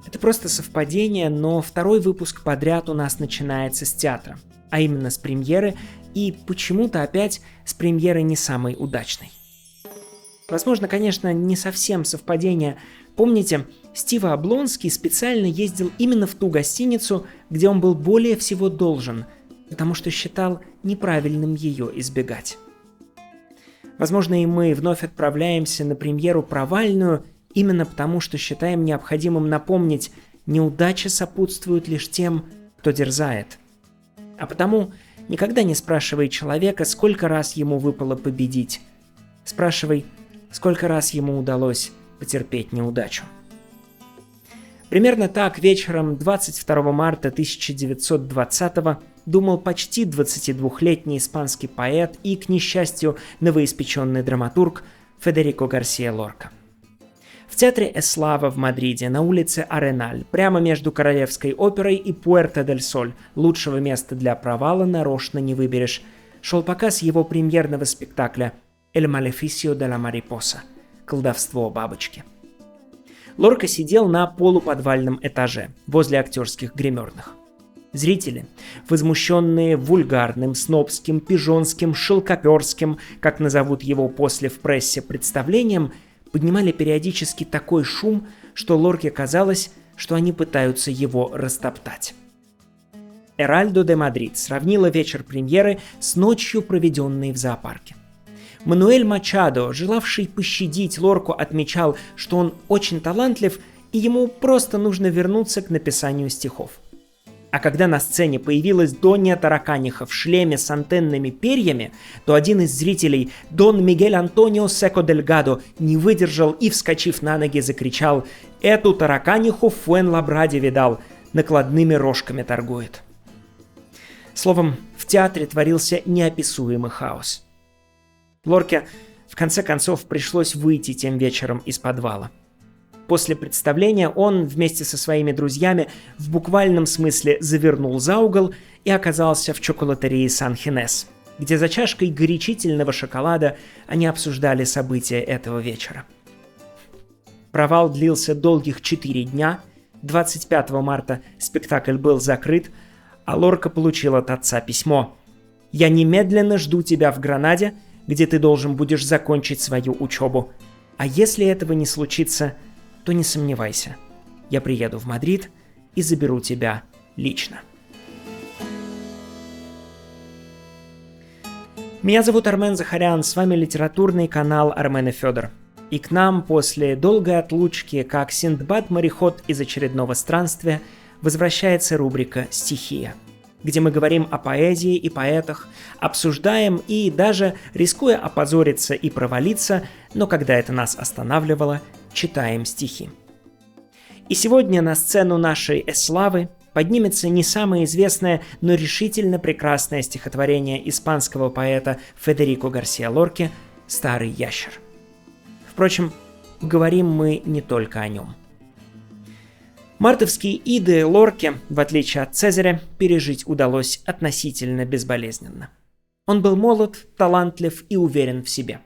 Это просто совпадение, но второй выпуск подряд у нас начинается с театра, а именно с премьеры, и почему-то опять с премьеры не самой удачной. Возможно, конечно, не совсем совпадение. Помните, Стив Облонский специально ездил именно в ту гостиницу, где он был более всего должен, потому что считал неправильным ее избегать. Возможно, и мы вновь отправляемся на премьеру провальную, именно потому что считаем необходимым напомнить, неудачи сопутствуют лишь тем, кто дерзает. А потому никогда не спрашивай человека, сколько раз ему выпало победить. Спрашивай, сколько раз ему удалось потерпеть неудачу. Примерно так вечером 22 марта 1920 думал почти 22-летний испанский поэт и, к несчастью, новоиспеченный драматург Федерико Гарсия Лорка. В театре Эслава в Мадриде на улице Ареналь, прямо между Королевской оперой и Пуэрто-дель-Соль, лучшего места для провала нарочно не выберешь, шел показ его премьерного спектакля «El maleficio de la mariposa» – «Колдовство бабочки». Лорка сидел на полуподвальном этаже, возле актерских гримерных. Зрители, возмущенные вульгарным, снобским, пижонским, шелкоперским, как назовут его после в прессе, представлением, поднимали периодически такой шум, что Лорке казалось, что они пытаются его растоптать. Эральдо де Мадрид сравнила вечер премьеры с ночью, проведенной в зоопарке. Мануэль Мачадо, желавший пощадить Лорку, отмечал, что он очень талантлив и ему просто нужно вернуться к написанию стихов. А когда на сцене появилась Донья Тараканиха в шлеме с антенными перьями, то один из зрителей, Дон Мигель Антонио Секо Дельгадо, не выдержал и, вскочив на ноги, закричал: «Эту тараканиху в Фуэнлабраде видал, накладными рожками торгует». Словом, в театре творился неописуемый хаос. Лорке, в конце концов, пришлось выйти тем вечером из подвала. После представления он вместе со своими друзьями в буквальном смысле завернул за угол и оказался в чоколатерии Сан-Хинес, где за чашкой горячительного шоколада они обсуждали события этого вечера. Провал длился долгих 4 дня, 25 марта спектакль был закрыт, а Лорка получил от отца письмо: «Я немедленно жду тебя в Гранаде, где ты должен будешь закончить свою учебу. А если этого не случится, то не сомневайся, я приеду в Мадрид и заберу тебя лично». Меня зовут Армен Захарян, с вами литературный канал Армен и Федор. И к нам после долгой отлучки, как Синдбад-мореход из очередного странствия, возвращается рубрика «Стихия», где мы говорим о поэзии и поэтах, обсуждаем и даже, рискуя опозориться и провалиться, но когда это нас останавливало, читаем стихи. И сегодня на сцену нашей Эславы поднимется не самое известное, но решительно прекрасное стихотворение испанского поэта Федерико Гарсия Лорки «Старый ящер». Впрочем, говорим мы не только о нем. Мартовские иды Лорке, в отличие от Цезаря, пережить удалось относительно безболезненно. Он был молод, талантлив и уверен в себе.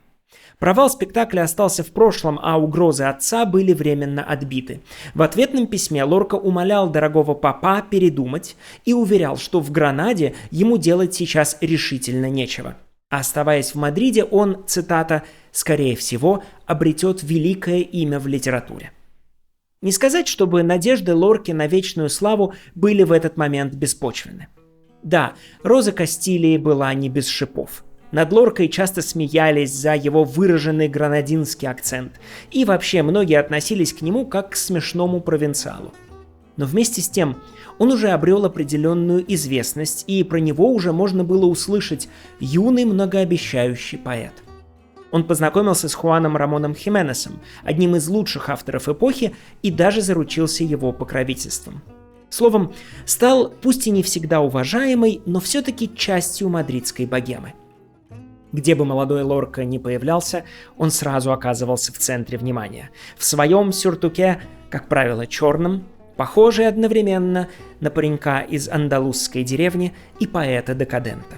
Провал спектакля остался в прошлом, а угрозы отца были временно отбиты. В ответном письме Лорка умолял дорогого папа передумать и уверял, что в Гранаде ему делать сейчас решительно нечего. А оставаясь в Мадриде, он, цитата, «скорее всего, обретет великое имя в литературе». Не сказать, чтобы надежды Лорки на вечную славу были в этот момент беспочвенны. Да, Роза Кастилии была не без шипов. Над Лоркой часто смеялись за его выраженный гранадинский акцент, и вообще многие относились к нему как к смешному провинциалу. Но вместе с тем он уже обрел определенную известность, и про него уже можно было услышать: юный многообещающий поэт. Он познакомился с Хуаном Рамоном Хименесом, одним из лучших авторов эпохи, и даже заручился его покровительством. Словом, стал, пусть и не всегда уважаемой, но все-таки частью мадридской богемы. Где бы молодой Лорка ни появлялся, он сразу оказывался в центре внимания. В своем сюртуке, как правило, черном, похожий одновременно на паренька из андалузской деревни и поэта-декадента.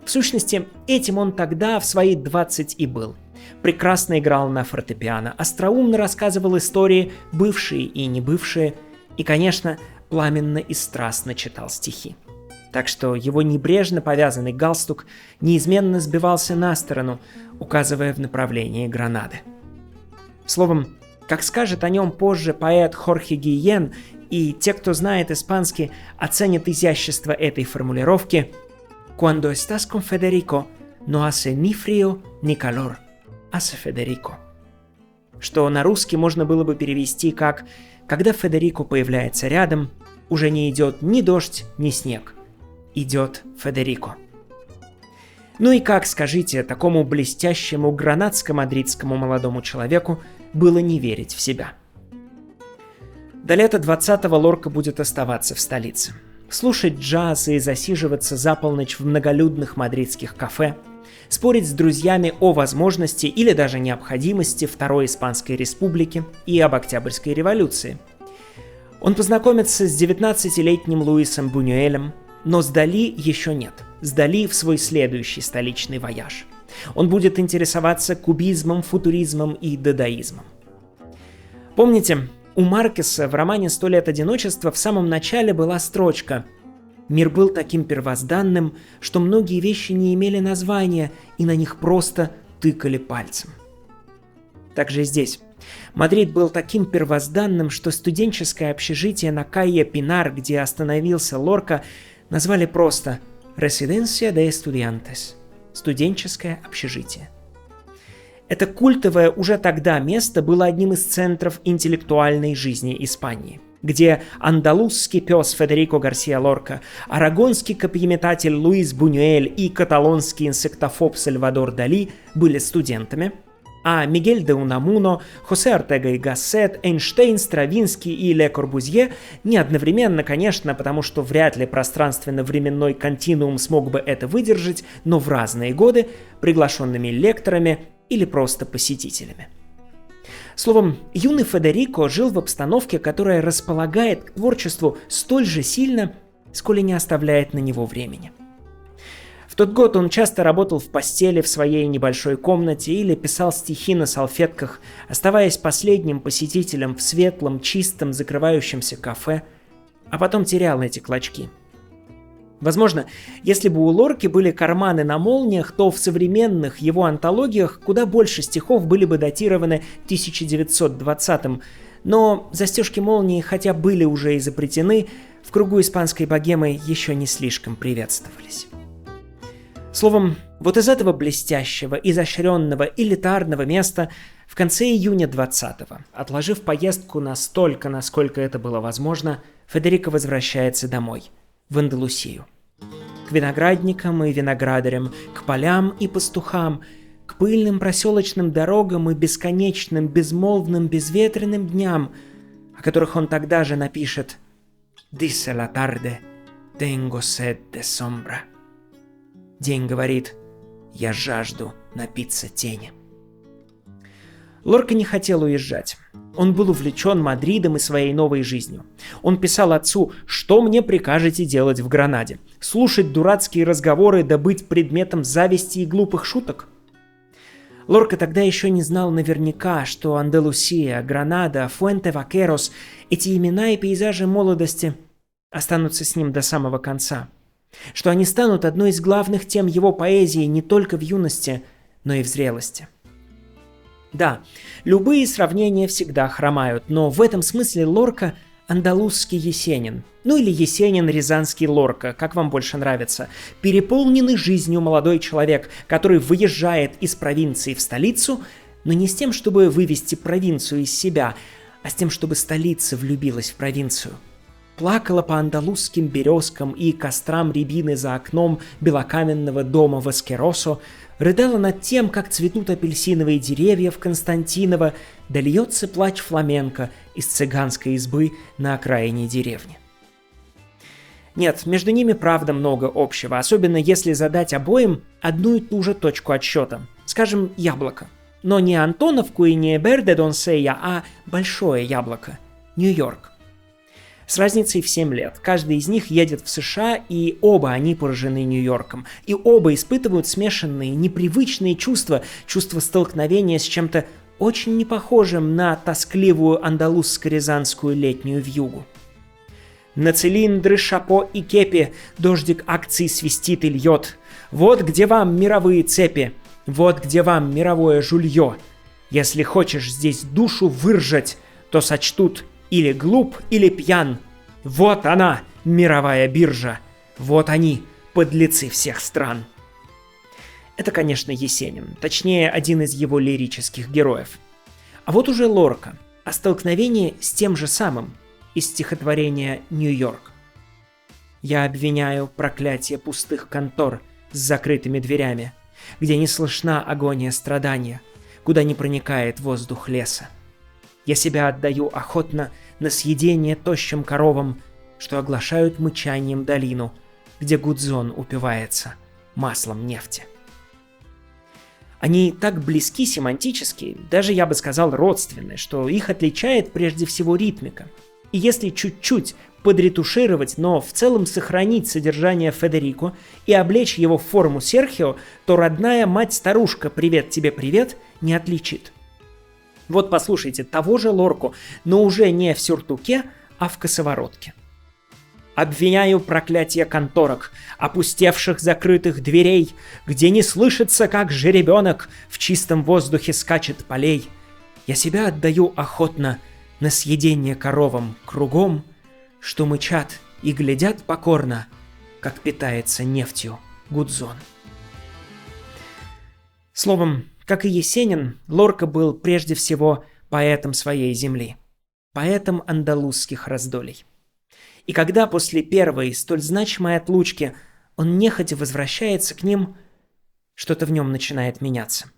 В сущности, этим он тогда в свои 20 и был. Прекрасно играл на фортепиано, остроумно рассказывал истории, бывшие и не бывшие, и, конечно, пламенно и страстно читал стихи. Так что его небрежно повязанный галстук неизменно сбивался на сторону, указывая в направлении Гранады. Словом, как скажет о нем позже поэт Хорхе Гийен, и те, кто знает испанский, оценят изящество этой формулировки «Cuando estás con Federico, no hace ni frío, ni calor, hace Federico», что на русский можно было бы перевести как «Когда Федерико появляется рядом, уже не идет ни дождь, ни снег, идет Федерико». Ну и как, скажите, такому блестящему гранадско-мадридскому молодому человеку было не верить в себя? До лета 20-го Лорка будет оставаться в столице. Слушать джаз и засиживаться за полночь в многолюдных мадридских кафе, спорить с друзьями о возможности или даже необходимости Второй Испанской Республики и об Октябрьской революции. Он познакомится с 19-летним Луисом Бунюэлем, но с Дали еще нет. С Дали в свой следующий столичный вояж. Он будет интересоваться кубизмом, футуризмом и дадаизмом. Помните, у Маркеса в романе «100 лет одиночества» в самом начале была строчка: «Мир был таким первозданным, что многие вещи не имели названия, и на них просто тыкали пальцем». Так же и здесь. Мадрид был таким первозданным, что студенческое общежитие на Кайе Пинар, где остановился Лорка, назвали просто «Residencia de Estudiantes» – студенческое общежитие. Это культовое уже тогда место было одним из центров интеллектуальной жизни Испании, где андалузский пес Федерико Гарсия Лорка, арагонский копьеметатель Луис Бунюэль и каталонский инсектофоб Сальвадор Дали были студентами, а Мигель де Унамуно, Хосе Ортега и Гассет, Эйнштейн, Стравинский и Ле Корбузье не одновременно, конечно, потому что вряд ли пространственно-временной континуум смог бы это выдержать, но в разные годы приглашенными лекторами или просто посетителями. Словом, юный Федерико жил в обстановке, которая располагает к творчеству столь же сильно, сколь и не оставляет на него времени. В тот год он часто работал в постели в своей небольшой комнате или писал стихи на салфетках, оставаясь последним посетителем в светлом, чистом, закрывающемся кафе, а потом терял эти клочки. Возможно, если бы у Лорки были карманы на молниях, то в современных его антологиях куда больше стихов были бы датированы 1920-м, но застежки молнии, хотя были уже изобретены, в кругу испанской богемы еще не слишком приветствовались. Словом, вот из этого блестящего, изощренного, элитарного места в конце июня 20-го, отложив поездку настолько, насколько это было возможно, Федерико возвращается домой, в Андалусию. К виноградникам и виноградарям, к полям и пастухам, к пыльным проселочным дорогам и бесконечным, безмолвным, безветренным дням, о которых он тогда же напишет «Dice la tarde, tengo sed de sombra». День говорит «Я жажду напиться тени». Лорка не хотел уезжать. Он был увлечен Мадридом и своей новой жизнью. Он писал отцу: «Что мне прикажете делать в Гранаде? Слушать дурацкие разговоры да быть предметом зависти и глупых шуток?» Лорка тогда еще не знал наверняка, что Андалусия, Гранада, Фуэнте-Вакерос, эти имена и пейзажи молодости останутся с ним до самого конца. Что они станут одной из главных тем его поэзии не только в юности, но и в зрелости. Да, любые сравнения всегда хромают, но в этом смысле Лорка – андалузский Есенин, ну или Есенин-рязанский Лорка, как вам больше нравится, переполненный жизнью молодой человек, который выезжает из провинции в столицу, но не с тем, чтобы вывести провинцию из себя, а с тем, чтобы столица влюбилась в провинцию. Плакала по андалузским березкам и кострам рябины за окном белокаменного дома в Аскеросо, рыдала над тем, как цветут апельсиновые деревья в Константиново, да льется плач фламенко из цыганской избы на окраине деревни. Нет, между ними правда много общего, особенно если задать обоим одну и ту же точку отсчета, скажем, яблоко. Но не Антоновку и не Берде Донсея, а большое яблоко – Нью-Йорк. С разницей в 7 лет. Каждый из них едет в США, и оба они поражены Нью-Йорком. И оба испытывают смешанные, непривычные чувства, чувство столкновения с чем-то очень непохожим на тоскливую андалузско-рязанскую летнюю вьюгу. На цилиндры, шапо и кепи дождик акций свистит и льет. Вот где вам мировые цепи, вот где вам мировое жулье. Если хочешь здесь душу выржать, то сочтут или глуп, или пьян. Вот она, мировая биржа. Вот они, подлецы всех стран. Это, конечно, Есенин, точнее, один из его лирических героев. А вот уже Лорка, о столкновении с тем же самым, из стихотворения «Нью-Йорк». «Я обвиняю проклятие пустых контор с закрытыми дверями, где не слышна агония страдания, куда не проникает воздух леса. Я себя отдаю охотно на съедение тощим коровам, что оглашают мычанием долину, где Гудзон упивается маслом нефти». Они так близки семантически, даже я бы сказал родственны, что их отличает прежде всего ритмика. И если чуть-чуть подретушировать, но в целом сохранить содержание Федерико и облечь его в форму Серхио, то родная мать-старушка «Привет тебе, привет» не отличит. Вот послушайте того же Лорку, но уже не в сюртуке, а в косоворотке. «Обвиняю проклятие конторок, опустевших закрытых дверей, где не слышится, как жеребенок в чистом воздухе скачет полей. Я себя отдаю охотно на съедение коровам кругом, что мычат и глядят покорно, как питается нефтью Гудзон». Словом, как и Есенин, Лорка был прежде всего поэтом своей земли, поэтом андалузских раздолей. И когда после первой, столь значимой отлучки он нехотя возвращается к ним, что-то в нем начинает меняться.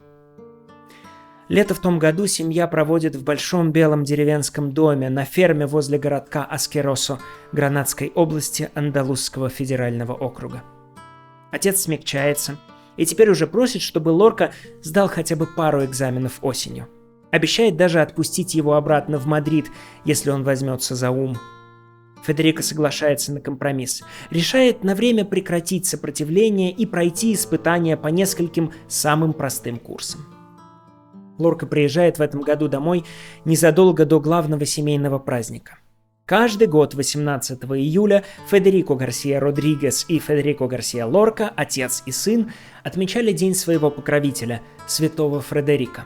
Лето в том году семья проводит в большом белом деревенском доме на ферме возле городка Аскеросо Гранадской области Андалузского федерального округа. Отец смягчается и теперь уже просит, чтобы Лорка сдал хотя бы пару экзаменов осенью. Обещает даже отпустить его обратно в Мадрид, если он возьмется за ум. Федерико соглашается на компромисс, решает на время прекратить сопротивление и пройти испытания по нескольким самым простым курсам. Лорка приезжает в этом году домой незадолго до главного семейного праздника. Каждый год 18 июля Федерико Гарсия Родригес и Федерико Гарсия Лорка, отец и сын, отмечали день своего покровителя, святого Фредерика.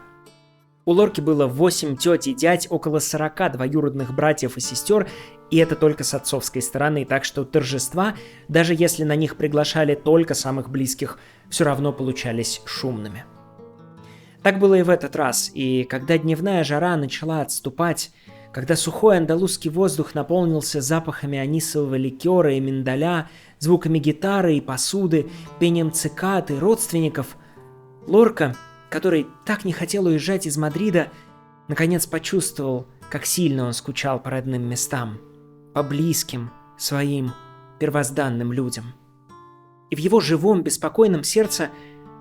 У Лорки было 8 тёть и дядь, около 40 двоюродных братьев и сестер, и это только с отцовской стороны, так что торжества, даже если на них приглашали только самых близких, все равно получались шумными. Так было и в этот раз, и когда дневная жара начала отступать, когда сухой андалузский воздух наполнился запахами анисового ликера и миндаля, звуками гитары и посуды, пением цикад и родственников, Лорка, который так не хотел уезжать из Мадрида, наконец почувствовал, как сильно он скучал по родным местам, по близким, своим, первозданным людям. И в его живом, беспокойном сердце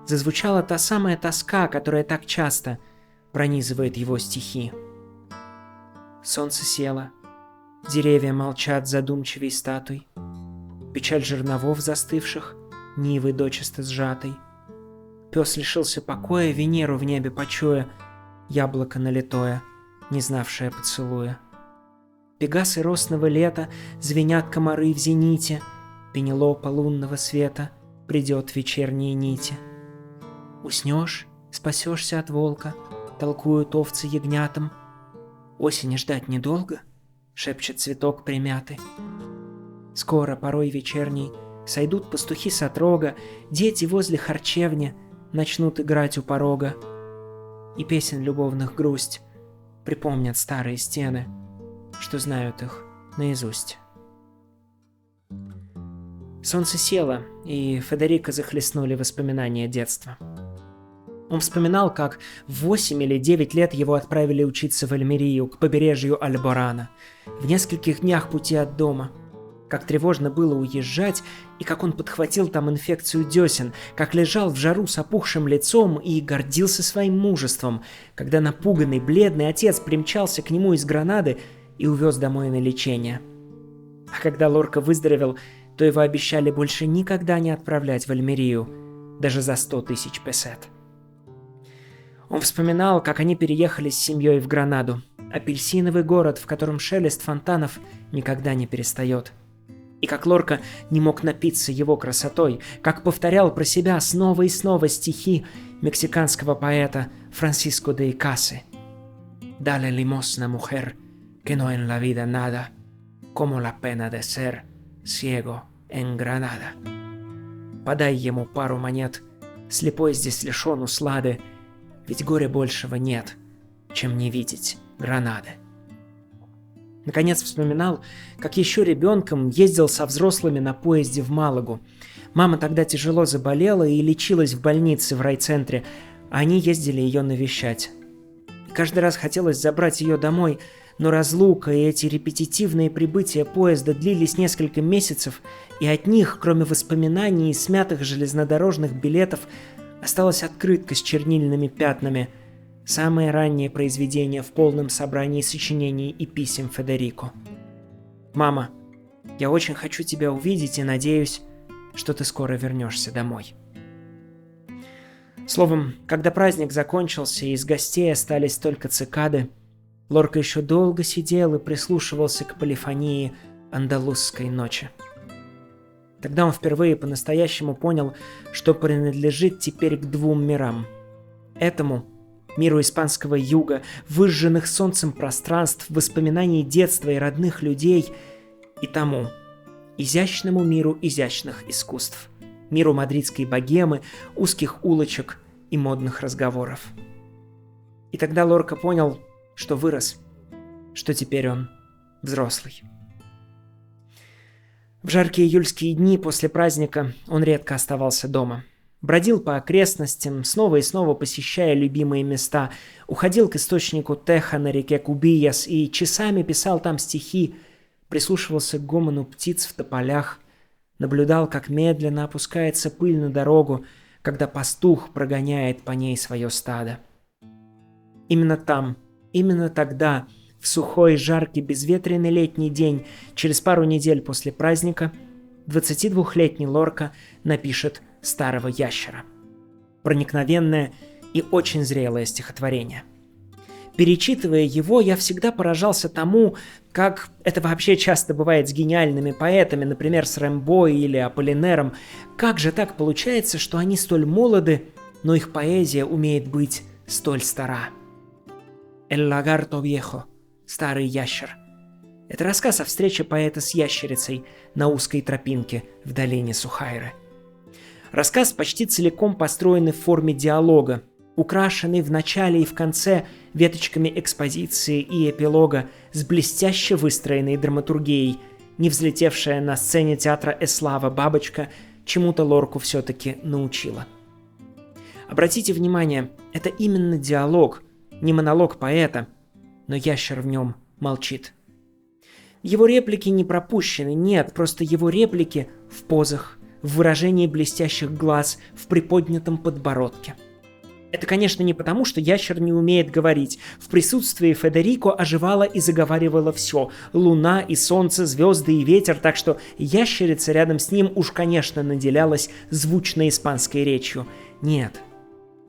зазвучала та самая тоска, которая так часто пронизывает его стихи. Солнце село, деревья молчат задумчивей статуй, печаль жерновов застывших, нивы дочисто сжатой. Пес лишился покоя, Венеру в небе почуя, яблоко налитое, не знавшее поцелуя. Пегасы росного лета, звенят комары в зените, Пенелопа лунного света, придет в вечерние нити. Уснешь, спасешься от волка, толкуют овцы ягнятам. Осени ждать недолго, шепчет цветок примятый. Скоро, порой вечерней, сойдут пастухи с отрога, дети возле харчевни начнут играть у порога. И песен любовных грусть припомнят старые стены, что знают их наизусть. Солнце село, и Федерико захлестнули воспоминания детства. Он вспоминал, как в 8 или 9 лет его отправили учиться в Альмерию, к побережью Альборана, в нескольких днях пути от дома. Как тревожно было уезжать, и как он подхватил там инфекцию десен, как лежал в жару с опухшим лицом и гордился своим мужеством, когда напуганный, бледный отец примчался к нему из Гранады и увез домой на лечение. А когда Лорка выздоровел, то его обещали больше никогда не отправлять в Альмерию, даже за 100 тысяч песет. Он вспоминал, как они переехали с семьей в Гранаду, апельсиновый город, в котором шелест фонтанов никогда не перестает. И как Лорка не мог напиться его красотой, как повторял про себя снова и снова стихи мексиканского поэта Франсиско де Икасе. «Dale limosna, mujer, que no en la vida nada, como la pena de ser ciego en Granada». «Подай ему пару монет, слепой здесь лишен услады, ведь горя большего нет, чем не видеть Гранады». Наконец вспоминал, как еще ребенком ездил со взрослыми на поезде в Малагу. Мама тогда тяжело заболела и лечилась в больнице в райцентре, а они ездили ее навещать. И каждый раз хотелось забрать ее домой, но разлука и эти репетитивные прибытия поезда длились несколько месяцев, и от них, кроме воспоминаний и смятых железнодорожных билетов, осталась открытка с чернильными пятнами, самое раннее произведение в полном собрании сочинений и писем Федерико. «Мама, я очень хочу тебя увидеть и надеюсь, что ты скоро вернешься домой». Словом, когда праздник закончился и из гостей остались только цикады, Лорка еще долго сидел и прислушивался к полифонии андалузской ночи. Тогда он впервые по-настоящему понял, что принадлежит теперь к двум мирам. Этому миру испанского юга, выжженных солнцем пространств, воспоминаний детства и родных людей, и тому изящному миру изящных искусств, миру мадридской богемы, узких улочек и модных разговоров. И тогда Лорка понял, что вырос, что теперь он взрослый. В жаркие июльские дни после праздника он редко оставался дома. Бродил по окрестностям, снова и снова посещая любимые места, уходил к источнику Теха на реке Кубияс и часами писал там стихи, прислушивался к гомону птиц в тополях, наблюдал, как медленно опускается пыль на дорогу, когда пастух прогоняет по ней свое стадо. Именно там, именно тогда, в сухой, жаркий, безветренный летний день, через пару недель после праздника, 22-летний Лорка напишет «Старого ящера». Проникновенное и очень зрелое стихотворение. Перечитывая его, я всегда поражался тому, как это вообще часто бывает с гениальными поэтами, например, с Рембо или Аполлинером, как же так получается, что они столь молоды, но их поэзия умеет быть столь стара. «El lagarto viejo» – «Старый ящер». Это рассказ о встрече поэта с ящерицей на узкой тропинке в долине Сухайры. Рассказ почти целиком построен в форме диалога, украшенный в начале и в конце веточками экспозиции и эпилога с блестяще выстроенной драматургией, не взлетевшая на сцене театра Эслава бабочка чему-то Лорку все-таки научила. Обратите внимание, это именно диалог, не монолог поэта, но ящер в нем молчит. Его реплики не пропущены, нет, просто его реплики в позах, в выражении блестящих глаз, в приподнятом подбородке. Это, конечно, не потому, что ящер не умеет говорить. В присутствии Федерико оживало и заговаривало все – луна и солнце, звезды и ветер, так что ящерица рядом с ним уж, конечно, наделялась звучной испанской речью. Нет,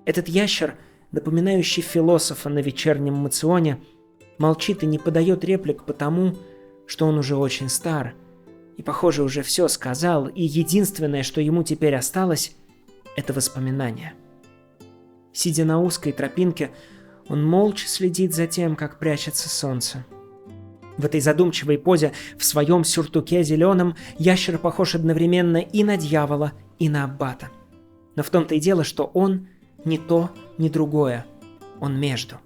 этот ящер, напоминающий философа на вечернем моционе, молчит и не подает реплик потому, что он уже очень стар и, похоже, уже все сказал, и единственное, что ему теперь осталось, это воспоминания. Сидя на узкой тропинке, он молча следит за тем, как прячется солнце. В этой задумчивой позе, в своем сюртуке зеленом, ящер похож одновременно и на дьявола, и на аббата. Но в том-то и дело, что он ни то, ни другое. Он между.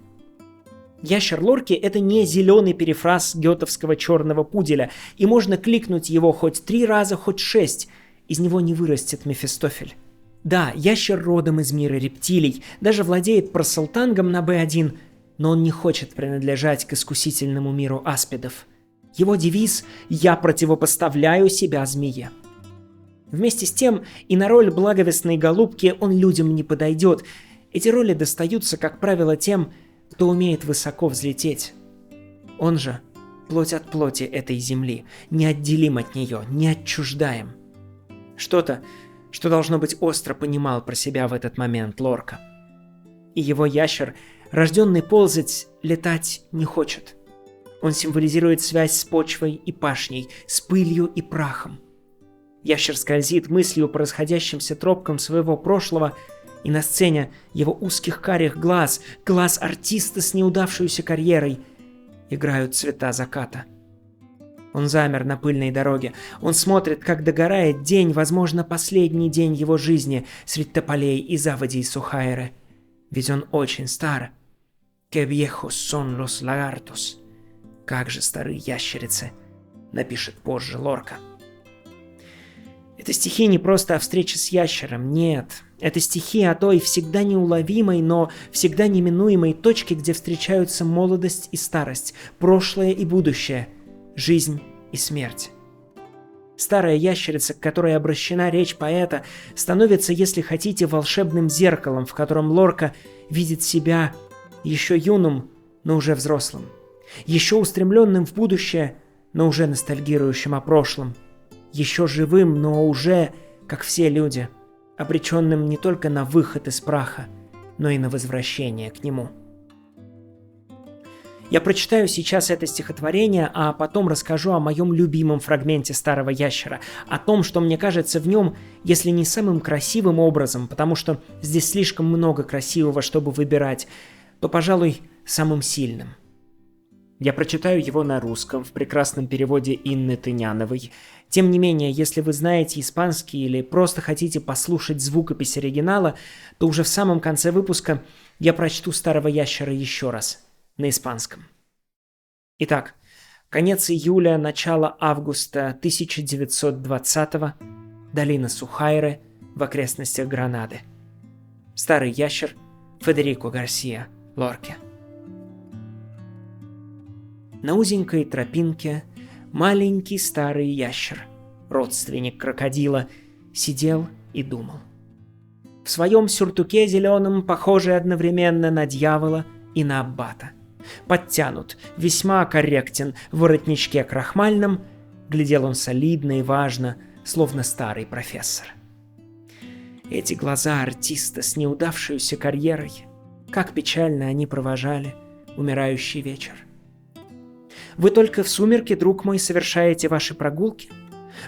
Ящер Лорки – это не зеленый перефраз гетовского черного пуделя, и можно кликнуть его хоть 3 раза, хоть 6, из него не вырастет Мефистофель. Да, ящер родом из мира рептилий, даже владеет парсалтангом на B1, но он не хочет принадлежать к искусительному миру аспидов. Его девиз «Я противопоставляю себя змее». Вместе с тем и на роль благовестной голубки он людям не подойдет. Эти роли достаются, как правило, тем, кто умеет высоко взлететь. Он же плоть от плоти этой земли, неотделим от нее, неотчуждаем. Что-то, что, должно быть, остро понимал про себя в этот момент Лорка. И его ящер, рожденный ползать, летать не хочет. Он символизирует связь с почвой и пашней, с пылью и прахом. Ящер скользит мыслью по расходящимся тропкам своего прошлого, и на сцене его узких карих глаз, глаз артиста с неудавшейся карьерой, играют цвета заката. Он замер на пыльной дороге. Он смотрит, как догорает день, возможно, последний день его жизни среди тополей и заводей Сухайры. Ведь он очень стар. «Que viejos son los lagartos». Как же стары ящерицы, напишет позже Лорка. Это стихи не просто о встрече с ящером, нет. Это стихи о той всегда неуловимой, но всегда неминуемой точке, где встречаются молодость и старость, прошлое и будущее, жизнь и смерть. Старая ящерица, к которой обращена речь поэта, становится, если хотите, волшебным зеркалом, в котором Лорка видит себя еще юным, но уже взрослым, еще устремленным в будущее, но уже ностальгирующим о прошлом, еще живым, но уже, как все люди, обреченным не только на выход из праха, но и на возвращение к нему. Я прочитаю сейчас это стихотворение, а потом расскажу о моем любимом фрагменте «Старого ящера», о том, что мне кажется в нем, если не самым красивым образом, потому что здесь слишком много красивого, чтобы выбирать, то, пожалуй, самым сильным. Я прочитаю его на русском, в прекрасном переводе Инны Тыняновой. Тем не менее, если вы знаете испанский или просто хотите послушать звукопись оригинала, то уже в самом конце выпуска я прочту «Старого ящера» еще раз, на испанском. Итак, конец июля, начало августа 1920-го, долина Сухайры в окрестностях Гранады. Старый ящер Федерико Гарсия Лорке. На узенькой тропинке маленький старый ящер, родственник крокодила, сидел и думал. В своем сюртуке зеленом, похожий одновременно на дьявола и на аббата. Подтянут, весьма корректен, в воротничке крахмальном, глядел он солидно и важно, словно старый профессор. Эти глаза артиста с неудавшейся карьерой, как печально они провожали умирающий вечер. Вы только в сумерки, друг мой, совершаете ваши прогулки?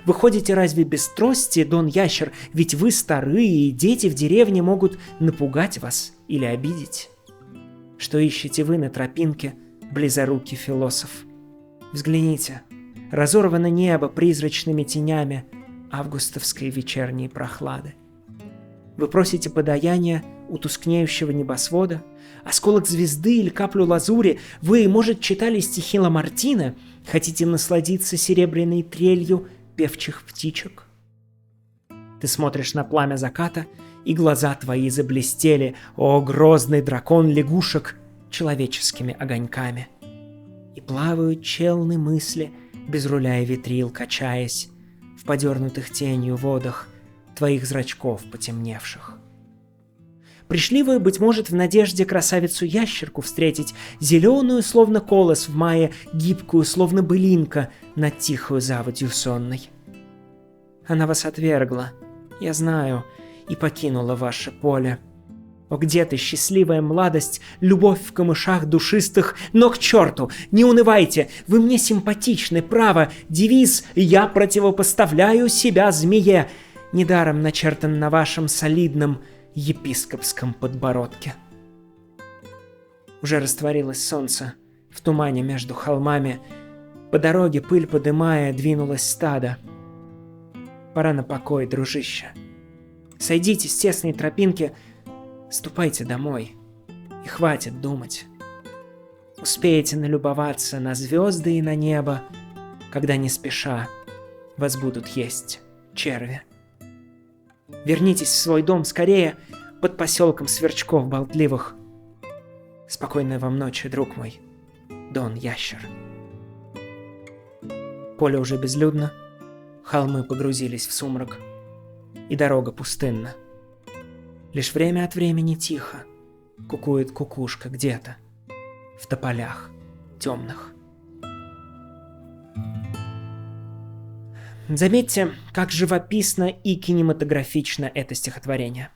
Вы ходите разве без трости, Дон Ящер, ведь вы старые, и дети в деревне могут напугать вас или обидеть? Что ищете вы на тропинке, близорукий философ? Взгляните, разорвано небо призрачными тенями августовской вечерней прохлады. Вы просите подаяния у тускнеющего небосвода, осколок звезды или каплю лазури, вы, может, читали стихи Ламартина, хотите насладиться серебряной трелью певчих птичек? Ты смотришь на пламя заката, и глаза твои заблестели, о, грозный дракон лягушек, человеческими огоньками. И плавают челны мысли, без руля и ветрил качаясь, в подернутых тенью водах твоих зрачков потемневших. Пришли вы, быть может, в надежде красавицу-ящерку встретить, зеленую, словно колос в мае, гибкую, словно былинка, над тихою заводью сонной. Она вас отвергла, я знаю, и покинула ваше поле. О, где ты, счастливая младость, любовь в камышах душистых, но к черту, не унывайте, вы мне симпатичны, право, девиз «Я противопоставляю себя змее», недаром начертан на вашем солидном епископском подбородке. Уже растворилось солнце в тумане между холмами, по дороге, пыль подымая, двинулось стадо. Пора на покой, дружище. Сойдите с тесной тропинки, ступайте домой, и хватит думать. Успеете налюбоваться на звезды и на небо, когда не спеша вас будут есть черви. Вернитесь в свой дом скорее, под поселком сверчков болтливых. Спокойной вам ночи, друг мой, Дон Ящер. Поле уже безлюдно, холмы погрузились в сумрак, и дорога пустынна. Лишь время от времени тихо кукует кукушка где-то в тополях темных. Заметьте, как живописно и кинематографично это стихотворение.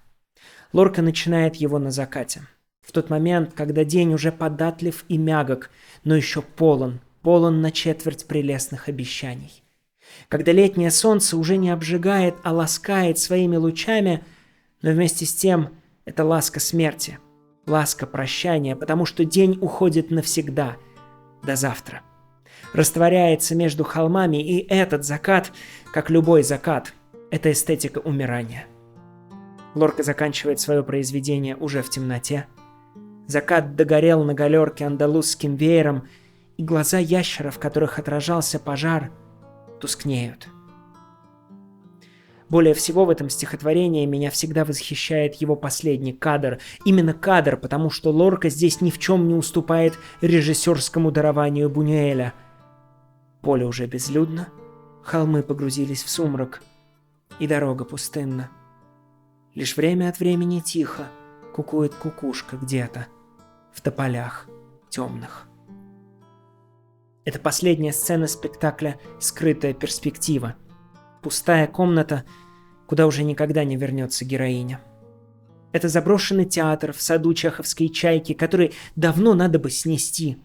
Лорка начинает его на закате. В тот момент, когда день уже податлив и мягок, но еще полон на четверть прелестных обещаний. Когда летнее солнце уже не обжигает, а ласкает своими лучами, но вместе с тем это ласка смерти, ласка прощания, потому что день уходит навсегда, до завтра. Растворяется между холмами, и этот закат, как любой закат, это эстетика умирания. Лорка заканчивает свое произведение уже в темноте. Закат догорел на галерке андалузским веером, и глаза ящера, в которых отражался пожар, тускнеют. Более всего в этом стихотворении меня всегда восхищает его последний кадр. Именно кадр, потому что Лорка здесь ни в чем не уступает режиссерскому дарованию Бунюэля. Поле уже безлюдно, холмы погрузились в сумрак, и дорога пустынна. Лишь время от времени тихо кукует кукушка где-то в тополях темных. Это последняя сцена спектакля «Скрытая перспектива». Пустая комната, куда уже никогда не вернется героиня. Это заброшенный театр в саду чеховской «Чайки», который давно надо бы снести.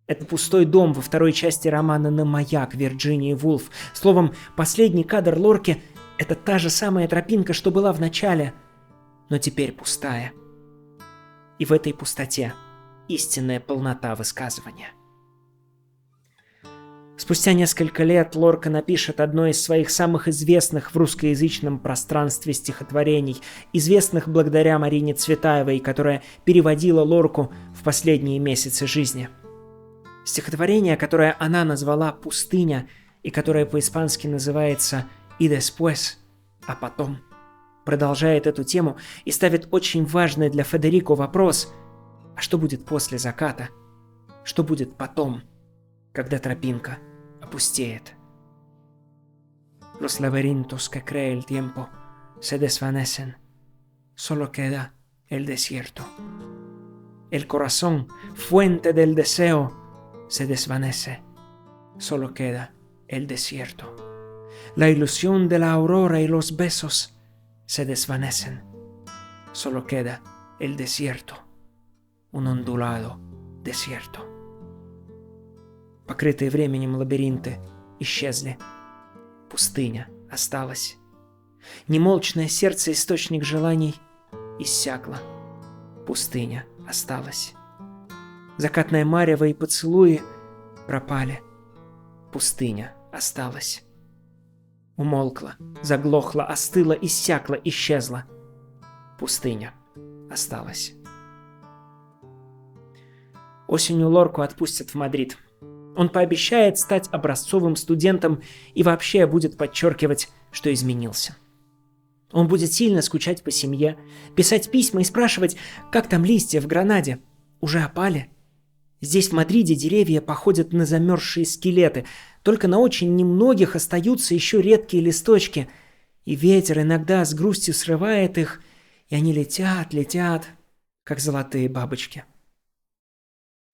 Это пустой дом во второй части романа «На маяк» Вирджинии Вулф. Словом, последний кадр Лорки — это та же самая тропинка, что была в начале, но теперь пустая. И в этой пустоте истинная полнота высказывания. Спустя несколько лет Лорка напишет одно из своих самых известных в русскоязычном пространстве стихотворений, известных благодаря Марине Цветаевой, которая переводила Лорку в последние месяцы жизни. Стихотворение, которое она назвала «Пустыня» и которое по-испански называется «Y después», а потом, продолжает эту тему и ставит очень важный для Федерико вопрос: а что будет после заката? Что будет потом, когда тропинка опустеет? Los laberintos que cree el tiempo se desvanecen, solo queda el desierto. El corazón, fuente del deseo, se desvanece, solo queda el desierto. La ilusión de la aurora y los besos se desvanecen, solo queda el desierto, un ondulado desierto. Покрытые временем лабиринты исчезли. Пустыня осталась. Немолчное сердце, источник желаний, иссякло. Пустыня осталась. Закатное марево и поцелуи пропали. Пустыня осталась. Умолкла, заглохла, остыла, иссякла, исчезла. Пустыня осталась. Осенью Лорку отпустят в Мадрид. Он пообещает стать образцовым студентом и вообще будет подчеркивать, что изменился. Он будет сильно скучать по семье, писать письма и спрашивать, как там листья в Гранаде. Уже опали? Здесь в Мадриде деревья походят на замерзшие скелеты, только на очень немногих остаются еще редкие листочки, и ветер иногда с грустью срывает их, и они летят, как золотые бабочки.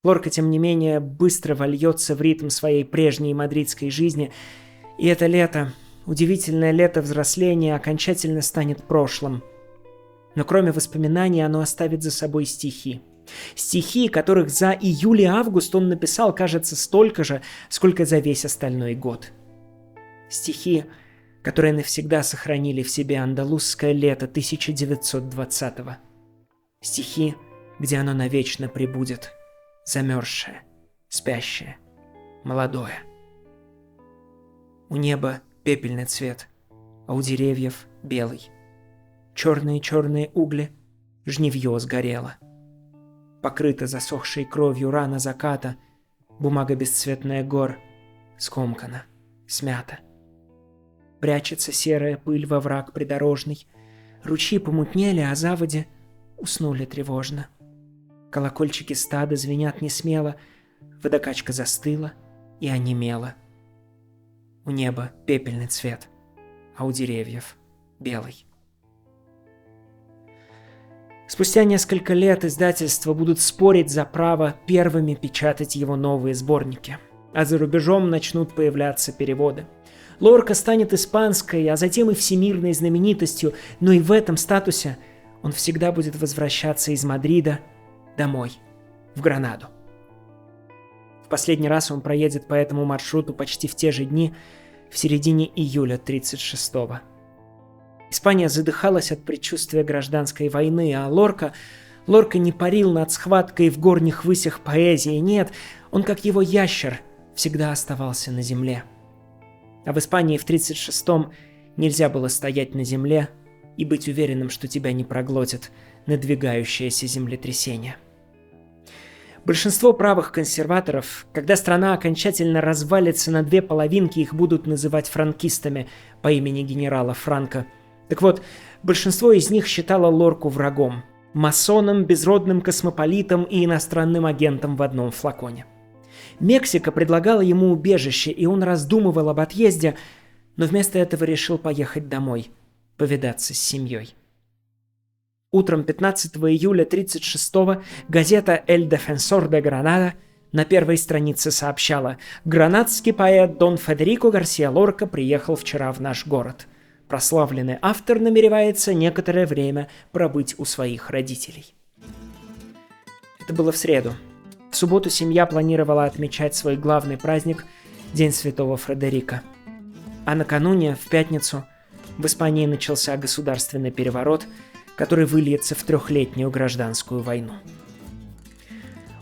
Лорка, тем не менее, быстро вольется в ритм своей прежней мадридской жизни, и это лето, удивительное лето взросления, окончательно станет прошлым. Но кроме воспоминаний оно оставит за собой стихи. Стихи, которых за июль и август он написал, кажется, столько же, сколько за весь остальной год. Стихи, которые навсегда сохранили в себе андалузское лето 1920-го. Стихи, где оно навечно пребудет, замерзшее, спящее, молодое. У неба пепельный цвет, а у деревьев белый. Черные угли, жнивье сгорело. Покрыта засохшей кровью рана заката, бумага бесцветная гор, скомкана, смята. Прячется серая пыль во враг придорожный, ручьи помутнели, а заводи уснули тревожно. Колокольчики стада звенят несмело, водокачка застыла и онемела. У неба пепельный цвет, а у деревьев белый. Спустя несколько лет издательства будут спорить за право первыми печатать его новые сборники, а за рубежом начнут появляться переводы. Лорка станет испанской, а затем и всемирной знаменитостью, но и в этом статусе он всегда будет возвращаться из Мадрида домой, в Гранаду. В последний раз он проедет по этому маршруту почти в те же дни, в середине июля 1936-го. Испания задыхалась от предчувствия гражданской войны, а Лорка не парил над схваткой в горних высях поэзии, нет, он, как его ящер, всегда оставался на земле. А в Испании в 1936-м нельзя было стоять на земле и быть уверенным, что тебя не проглотит надвигающееся землетрясение. Большинство правых консерваторов, когда страна окончательно развалится на две половинки, их будут называть франкистами по имени генерала Франко. Так вот, большинство из них считало Лорку врагом, масоном, безродным космополитом и иностранным агентом в одном флаконе. Мексика предлагала ему убежище, и он раздумывал об отъезде, но вместо этого решил поехать домой, повидаться с семьей. Утром 15 июля 1936-го газета «El Defensor de Granada» на первой странице сообщала: «Гранадский поэт Дон Федерико Гарсия Лорка приехал вчера в наш город. Прославленный автор намеревается некоторое время пробыть у своих родителей». Это было в среду. В субботу семья планировала отмечать свой главный праздник – День Святого Фредерика. А накануне, в пятницу, в Испании начался государственный переворот, который выльется в трехлетнюю гражданскую войну.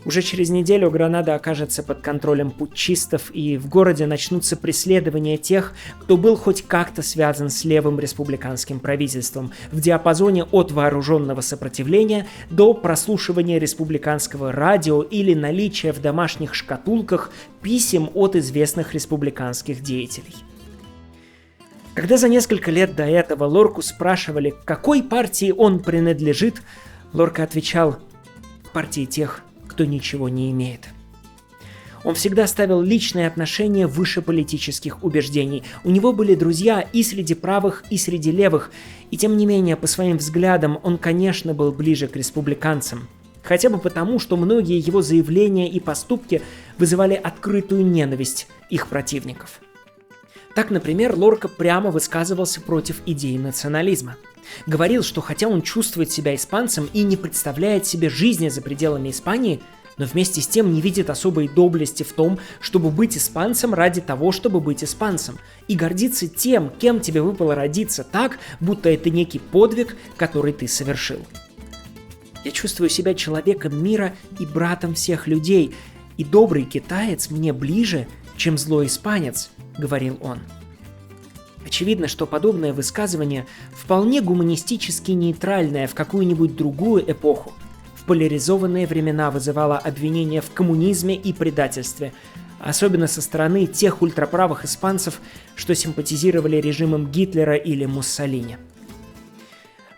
Уже через неделю Гранада окажется под контролем путчистов, и в городе начнутся преследования тех, кто был хоть как-то связан с левым республиканским правительством, в диапазоне от вооруженного сопротивления до прослушивания республиканского радио или наличия в домашних шкатулках писем от известных республиканских деятелей. Когда за несколько лет до этого Лорку спрашивали, к какой партии он принадлежит, Лорка отвечал: партии тех, кто ничего не имеет. Он всегда ставил личные отношения выше политических убеждений. У него были друзья и среди правых, и среди левых, и тем не менее, по своим взглядам, он, конечно, был ближе к республиканцам. Хотя бы потому, что многие его заявления и поступки вызывали открытую ненависть их противников. Так, например, Лорка прямо высказывался против идеи национализма. Говорил, что хотя он чувствует себя испанцем и не представляет себе жизни за пределами Испании, но вместе с тем не видит особой доблести в том, чтобы быть испанцем ради того, чтобы быть испанцем, и гордиться тем, кем тебе выпало родиться, так, будто это некий подвиг, который ты совершил. «Я чувствую себя человеком мира и братом всех людей, и добрый китаец мне ближе, чем злой испанец», — говорил он. Очевидно, что подобное высказывание вполне гуманистически нейтральное в какую-нибудь другую эпоху, в поляризованные времена вызывало обвинения в коммунизме и предательстве, особенно со стороны тех ультраправых испанцев, что симпатизировали режимам Гитлера или Муссолини.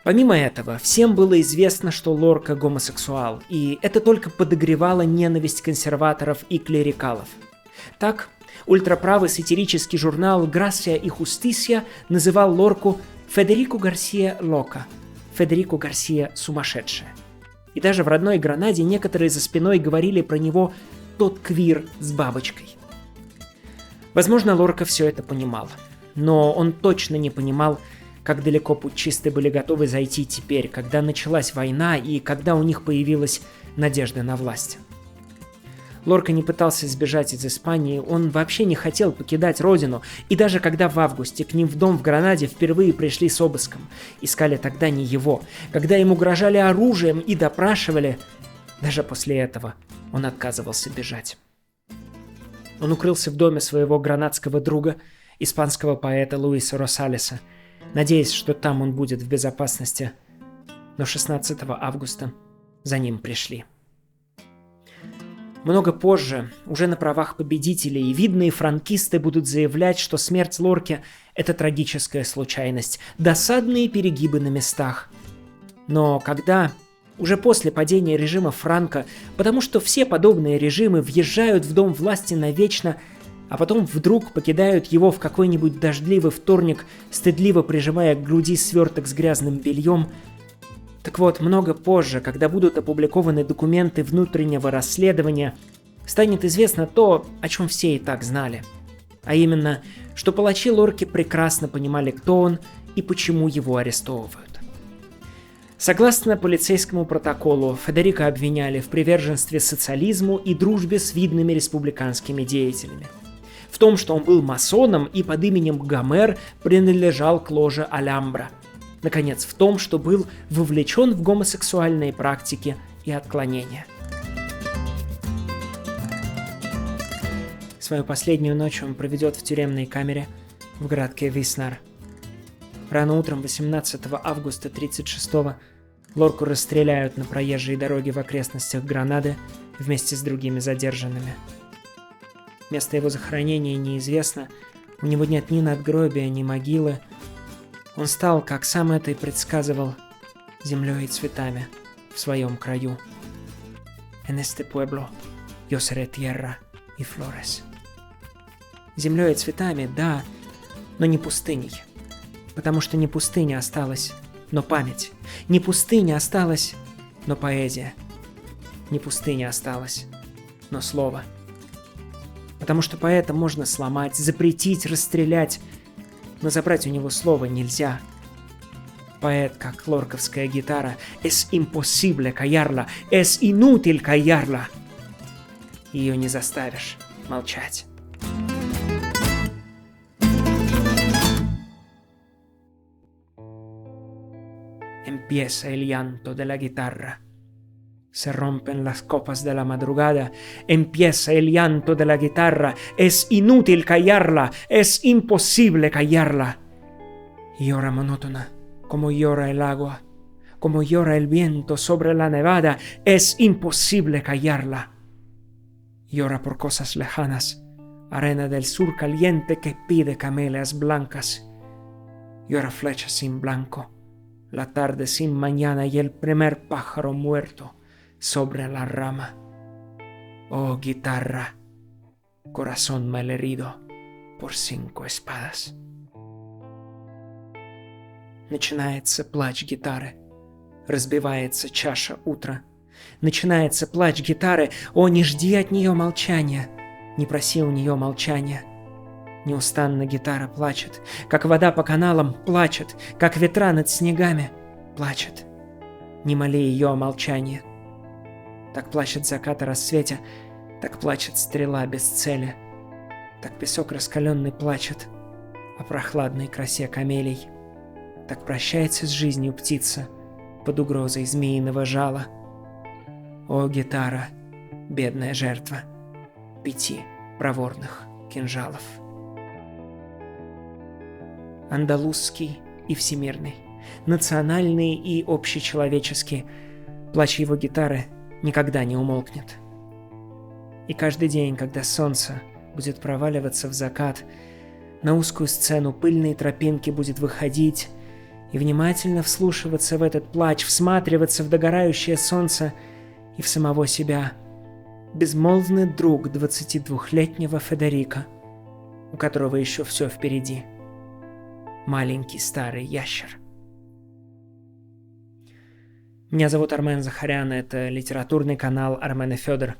Помимо этого, всем было известно, что Лорка гомосексуал, и это только подогревало ненависть консерваторов и клерикалов. Так, ультраправый сатирический журнал «Gracia y Justicia» называл Лорку «Федерико Гарсия Лока», «Федерико Гарсия сумасшедшая». И даже в родной Гранаде некоторые за спиной говорили про него «тот квир с бабочкой». Возможно, Лорка все это понимал, но он точно не понимал, как далеко путчисты были готовы зайти теперь, когда началась война и когда у них появилась надежда на власть. Лорка не пытался сбежать из Испании, он вообще не хотел покидать родину, и даже когда в августе к ним в дом в Гранаде впервые пришли с обыском, искали тогда не его, когда им угрожали оружием и допрашивали, даже после этого он отказывался бежать. Он укрылся в доме своего гранадского друга, испанского поэта Луиса Росалеса, надеясь, что там он будет в безопасности, но 16 августа за ним пришли. Много позже, уже на правах победителей, видные франкисты будут заявлять, что смерть Лорки – это трагическая случайность, досадные перегибы на местах. Но когда, уже после падения режима Франко, потому что все подобные режимы въезжают в дом власти навечно, а потом вдруг покидают его в какой-нибудь дождливый вторник, стыдливо прижимая к груди сверток с грязным бельем. Так вот, много позже, когда будут опубликованы документы внутреннего расследования, станет известно то, о чем все и так знали. А именно, что палачи Лорки прекрасно понимали, кто он и почему его арестовывают. Согласно полицейскому протоколу, Федерико обвиняли в приверженстве социализму и дружбе с видными республиканскими деятелями. В том, что он был масоном и под именем Гомер принадлежал к ложе Альямбра. Наконец, в том, что был вовлечен в гомосексуальные практики и отклонения. Свою последнюю ночь он проведет в тюремной камере в городке Виснар. Рано утром 18 августа 1936-го Лорку расстреляют на проезжей дороге в окрестностях Гранады вместе с другими задержанными. Место его захоронения неизвестно, у него нет ни надгробия, ни могилы. Он стал, как сам это и предсказывал, землей и цветами в своем краю. En este pueblo yo seré tierra y flores. Землей и цветами, да, но не пустыней. Потому что не пустыня осталась, но память. Не пустыня осталась, но поэзия. Не пустыня осталась, но слово. Потому что поэта можно сломать, запретить, расстрелять, но забрать у него слово нельзя. Поэт, как лорковская гитара, es imposible callarla, es inútil callarla. Ее не заставишь молчать. Empieza el llanto de la guitarra. Se rompen las copas de la madrugada. Empieza el llanto de la guitarra. Es inútil callarla. Es imposible callarla. Llora monótona, como llora el agua, como llora el viento sobre la nevada. Es imposible callarla. Llora por cosas lejanas, arena del sur caliente que pide camelias blancas. Llora flechas sin blanco, la tarde sin mañana y el primer pájaro muerto sobre la rama. Oh guitarra, corazón malherido por 5 espadas. Начинается плач гитары, разбивается чаша утра. Начинается плач гитары, о, не жди от нее молчания, не проси у нее молчания. Неустанно гитара плачет, как вода по каналам плачет, как ветра над снегами плачет. Не моли ее о молчании. Так плачет закат о рассвете, так плачет стрела без цели. Так песок раскаленный плачет о прохладной красе камелий. Так прощается с жизнью птица под угрозой змеиного жала. О, гитара, бедная жертва 5 проворных кинжалов. Андалузский и всемирный, национальный и общечеловеческий, плач его гитары никогда не умолкнет. И каждый день, когда солнце будет проваливаться в закат, на узкую сцену пыльной тропинки будет выходить и внимательно вслушиваться в этот плач, всматриваться в догорающее солнце и в самого себя, безмолвный друг 22-летнего Федерико, у которого еще все впереди. Маленький старый ящер. Меня зовут Армен Захарян, это литературный канал Армен и Федор.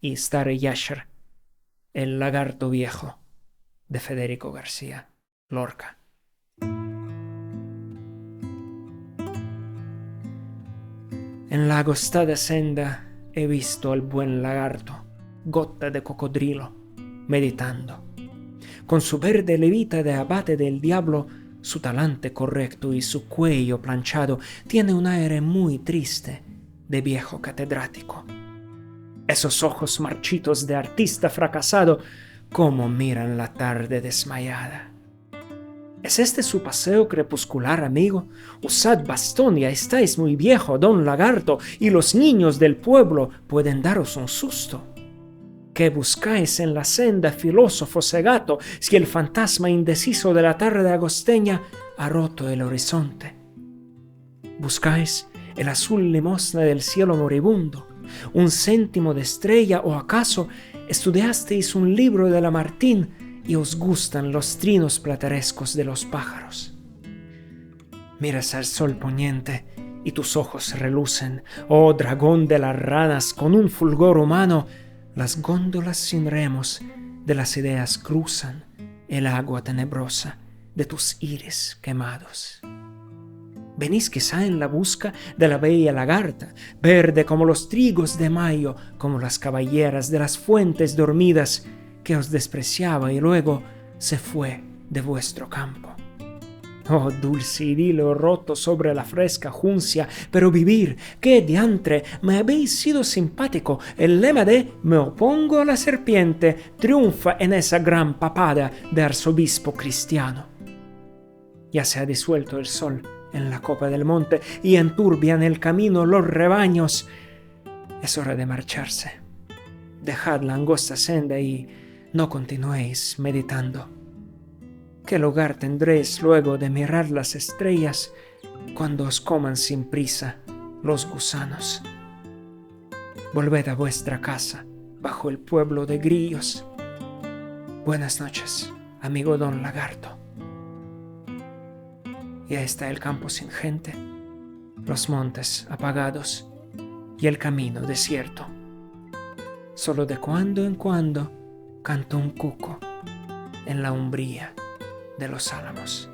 И старый ящер El lagarto viejo de Federico García Lorca. En la agostada senda he visto al buen lagarto, gota de cocodrilo, meditando. Con su verde levita de abate del diablo, su talante correcto y su cuello planchado tiene un aire muy triste de viejo catedrático. Esos ojos marchitos de artista fracasado, cómo miran la tarde desmayada. ¿Es este su paseo crepuscular, amigo? Usad bastón, ya estáis muy viejo, don lagarto, y los niños del pueblo pueden daros un susto. ¿Qué buscáis en la senda, filósofo cegato, si el fantasma indeciso de la tarde agosteña ha roto el horizonte? ¿Buscáis el azul limosna del cielo moribundo, un céntimo de estrella, o acaso estudiasteis un libro de Lamartine y os gustan los trinos platerescos de los pájaros? Miras al sol poniente y tus ojos relucen, oh dragón de las ranas con un fulgor humano. Las góndolas sin remos de las ideas cruzan el agua tenebrosa de tus iris quemados. Venís quizá en la busca de la bella lagarta, verde como los trigos de mayo, como las caballeras de las fuentes dormidas, que os despreciaba y luego se fue de vuestro campo. Oh, dulce idilio roto sobre la fresca juncia, pero vivir, qué diantre, me habéis sido simpático. El lema de me opongo a la serpiente triunfa en esa gran papada de arzobispo cristiano. Ya se ha disuelto el sol en la copa del monte y enturbian el camino los rebaños. Es hora de marcharse. Dejad la angosta senda y no continuéis meditando. ¿Qué lugar tendréis luego de mirar las estrellas cuando os coman sin prisa los gusanos? Volved a vuestra casa bajo el pueblo de grillos. Buenas noches, amigo don Lagarto. Ya está el campo sin gente, los montes apagados y el camino desierto. Solo de cuando en cuando canta un cuco en la umbría de los álamos.